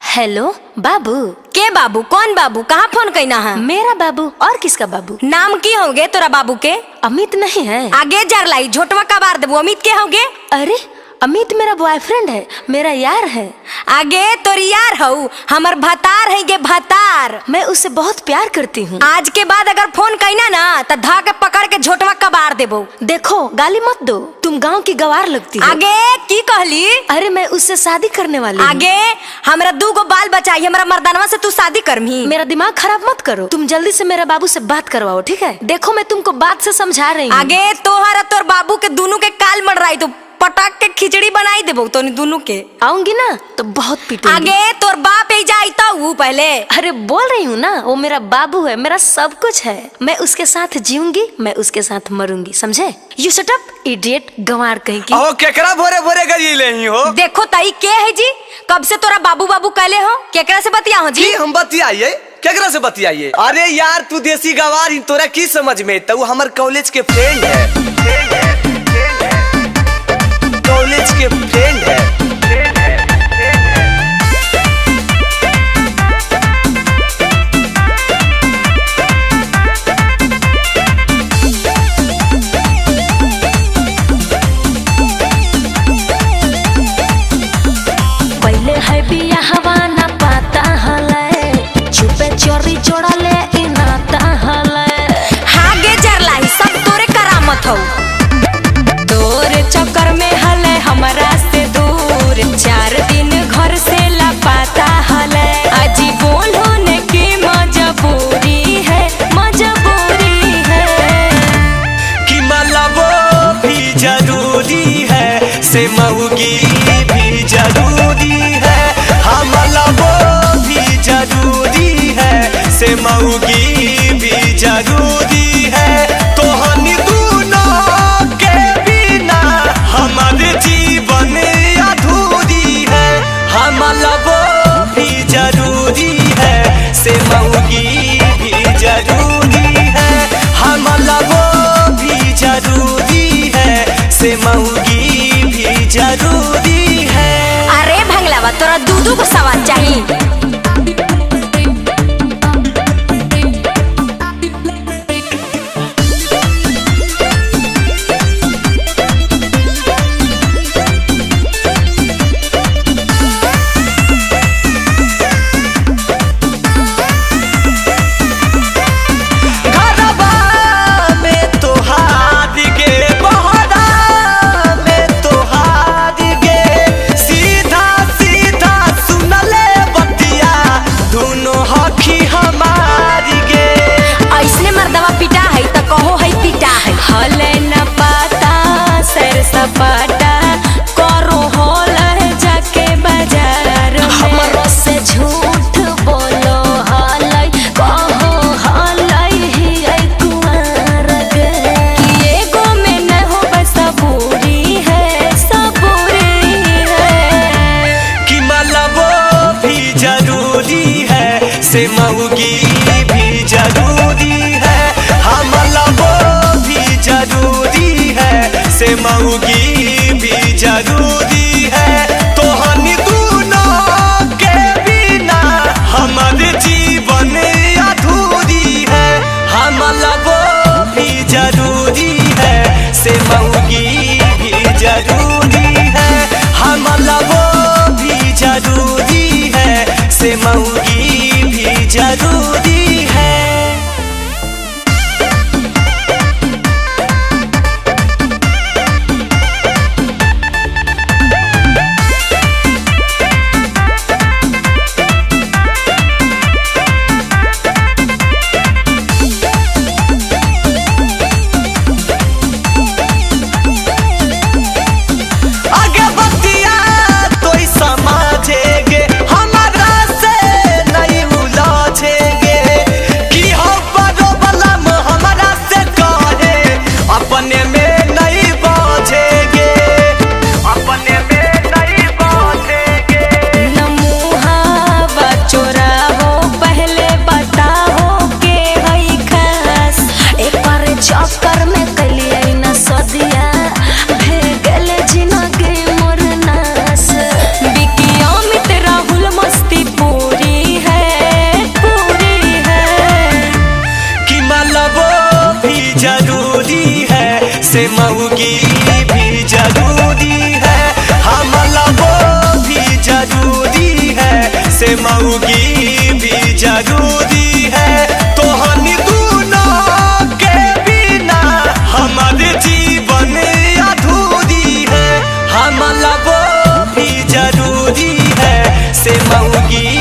Hello बाबू। के बाबू? कौन बाबू? कहाँ फोन करना है? मेरा बाबू। और किसका बाबू? नाम की होगे तोरा बाबू के? अमित नहीं है। आगे जर लाई झोटवा कबार देबू। अमित के होगे? अरे अमित मेरा बॉयफ्रेंड है, मेरा यार है। आगे तोर यार हऊ, हमर भतार है गे भतार। मैं उससे बहुत प्यार करती हूँ। आज के बाद अगर फोन करना ना तो धा के पकड़ के झोटवा कबार देबो। देखो गाली मत दो, तुम गांव की गवार लगती हो। आगे की कहली? अरे मैं उससे शादी करने वाली हूँ। आगे हमरा 2 गो बाल बचाई, हमरा मर्दानवा से तू शादी करमी। मेरा दिमाग खराब मत करो, तुम जल्दी से मेरा बाबू से बात करवाओ, ठीक है? देखो मैं तुमको बात से समझा रही हूँ। आगे तोहरा तोर बाबू के दोनों के काल मर रही, तो पटाक के खिचड़ी बनाई देबो तो दोनों के। आऊंगी ना तो बहुत पीटूंगी। आगे तोर बाप ही जाई तो वो पहले। अरे बोल रही हूँ ना, वो मेरा बाबू है, मेरा सब कुछ है। मैं उसके साथ जीऊंगी, मैं उसके साथ मरूंगी, समझे? यू शट अप इडियट, गंवार कहीं की। ओ केकरा भोरे भोरे गई लेही हो? देखो तई के है जी? कब से तोरा बाबू बाबू कहले हो? केकरा से बतिया हो जी? की हम बतियाइए? केकरा से बतियाइए? अरे यार तू देसी गवार ही, तोरा की समझ में? तो हमर कॉलेज के फ्रेंड है, कॉलेज के फ्रेंड है। पहले है बिया हवा ना पाता हले, छुपे चोरी जोड़ा ले इनाता हले। हागे जरलाई सब तोरे करामत हो। तोरे चक्कर में हले हमरा से दूर, 4 दिन घर से लापता हले। अजी बोल होने की मजबूरी है, मजबूरी है। कि मलबो भी जरूरी है, से मऊगी भी जरूरी है। हम मलबो भी जरूरी है, से मऊगी भी जरूरी है। तो हम दोनों के बिना हमार जीवन अधूरी है। हम मलबो भी जरूरी है, से मऊगी भी जरूरी है। हम मलबो भी जरूरी है, से मऊगी भी जरूरी है। अरे भंगलावा तोरा 2 को सवाल चाहिए। सपाटा करो होल जाके बाजार में। हमरो से झूठ बोलो हालै, कहो हालै ही आई कुंवर गे। एगो में न हो बस सबूरी है, सबूरी है। कि मलबो भी जरूरी है, से मऊगी भी जरूरी है। हम मलबो भी जरूरी है, से मऊगी भी जरूरी है। तो हम दोनों के बिना हमार जीवन अधूरी है। हम मलबो भी जरूरी है, से मऊगी भी जरूरी है। हम मलबो भी जरूरी है, से मऊगी भी जरूरी है। भी जरूरी है, से मऊगी भी जरूरी है, हम लबो भी जरूरी है, से मऊगी भी जरूरी है। तोहनी दूनों के बिना हमारे जीवन अधूरी है, हम लबो भी जरूरी है, से मऊगी